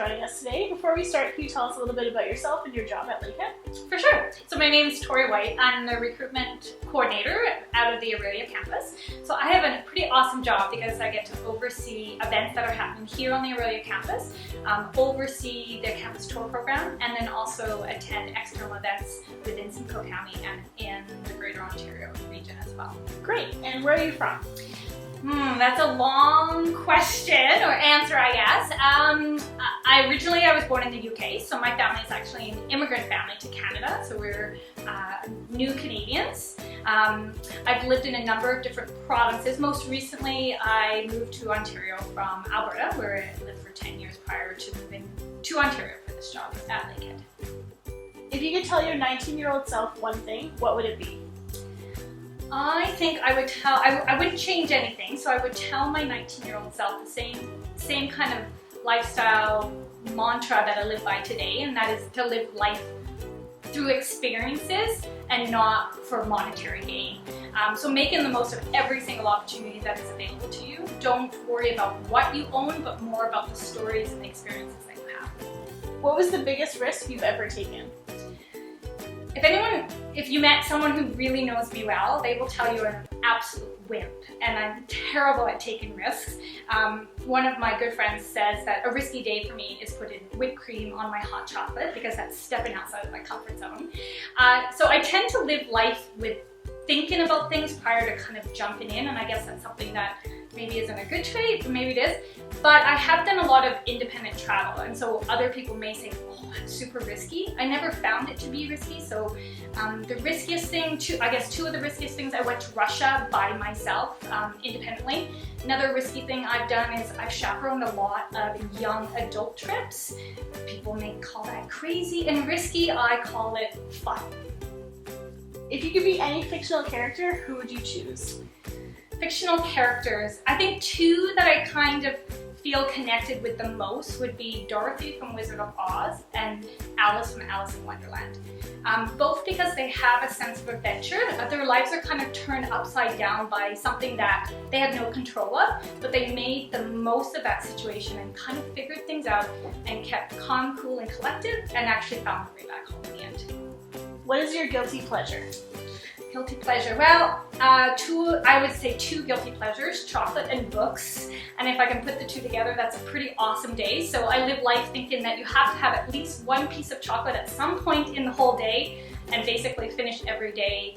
joining us today. Before we start, can you tell us a little bit about yourself and your job at Lakehead? For sure. So my name is Tori White. I'm the recruitment coordinator out of the Orillia campus. So I have a pretty awesome job because I get to oversee events that are happening here on the Orillia campus, oversee the campus tour program, and then also attend external events within Simcoe County and in the Greater Ontario region as well. Great. And where are you from? That's a long question or answer, I guess. I was born in the UK, so my family is actually an immigrant family to Canada, so we're new Canadians. I've lived in a number of different provinces. Most recently, I moved to Ontario from Alberta, where I lived for 10 years prior to moving to Ontario for this job at Lakehead. If you could tell your 19-year-old self one thing, what would it be? I think I would I wouldn't change anything, so I would tell my 19-year-old self the same kind of lifestyle mantra that I live by today, and that is to live life through experiences and not for monetary gain. So making the most of every single opportunity that is available to you. Don't worry about what you own, but more about the stories and the experiences that you have. What was the biggest risk you've ever taken? If you met someone who really knows me well, they will tell you I'm an absolute wimp and I'm terrible at taking risks. One of my good friends says that a risky day for me is putting whipped cream on my hot chocolate because that's stepping outside of my comfort zone. So I tend to live life with thinking about things prior to kind of jumping in, and I guess that's something that maybe isn't a good trait, or maybe it is. But I have done a lot of independent travel, and so other people may say, oh, that's super risky. I never found it to be risky, so the riskiest thing, two of the riskiest things, I went to Russia by myself, independently. Another risky thing I've done is I've chaperoned a lot of young adult trips. People may call that crazy and risky, I call it fun. If you could be any fictional character, who would you choose? Fictional characters, I think two that I kind of feel connected with the most would be Dorothy from Wizard of Oz and Alice from Alice in Wonderland. Both because they have a sense of adventure. Their lives are kind of turned upside down by something that they had no control of, but they made the most of that situation and kind of figured things out and kept calm, cool, and collected, and actually found their way back home in the end. What is your guilty pleasure? Guilty pleasure. Well, I would say two guilty pleasures, chocolate and books. And if I can put the two together, that's a pretty awesome day. So I live life thinking that you have to have at least one piece of chocolate at some point in the whole day and basically finish every day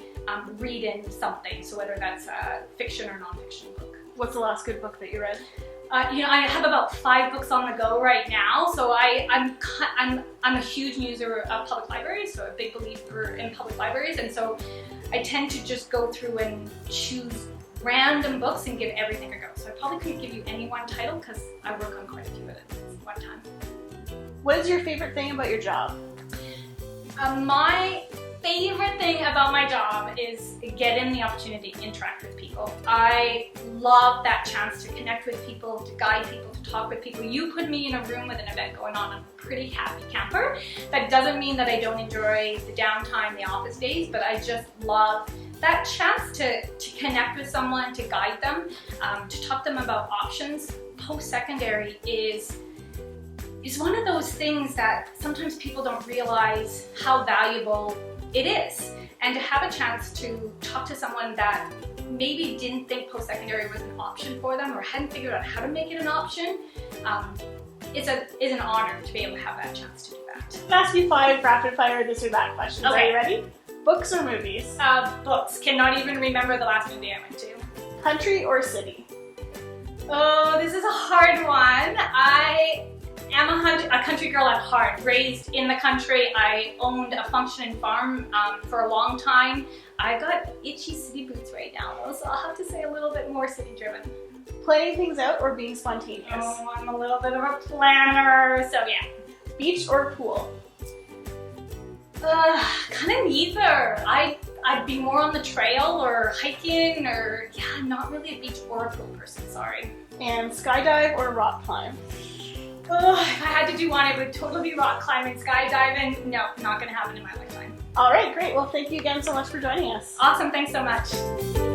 reading something. So whether that's a fiction or non-fiction book. What's the last good book that you read? I have about 5 books on the go right now, so I'm a huge user of public libraries, so a big believer in public libraries, and so I tend to just go through and choose random books and give everything a go. So I probably couldn't give you any one title because I work on quite a few at one time. What is your favorite thing about your job? My favorite thing about my job is getting the opportunity to interact with people. I love that chance to connect with people, to guide people, to talk with people. You put me in a room with an event going on, I'm a pretty happy camper. That doesn't mean that I don't enjoy the downtime, the office days, but I just love that chance to connect with someone, to guide them, to talk to them about options. Post-secondary is one of those things that sometimes people don't realize how valuable it is, and to have a chance to talk to someone that maybe didn't think post-secondary was an option for them or hadn't figured out how to make it an option, is an honor to be able to have that chance to do that. I'm gonna ask you 5 rapid-fire this or that questions. Okay. Are you ready? Books or movies? Books. Cannot even remember the last movie I went to. Country or city? Oh, this is a hard one. I am a country girl at heart. Raised in the country. I owned a functioning farm for a long time. I got itchy city boots right now though, so I'll have to say a little bit more city driven. Planning things out or being spontaneous? Oh, I'm a little bit of a planner, so yeah. Beach or pool? Kind of neither. I'd be more on the trail or hiking, or yeah, not really a beach or a pool person, sorry. And skydive or rock climb? Oh, if I had to do one, it would totally be rock climbing, skydiving. No, not gonna happen in my lifetime. All right, great. Well, thank you again so much for joining us. Awesome, thanks so much.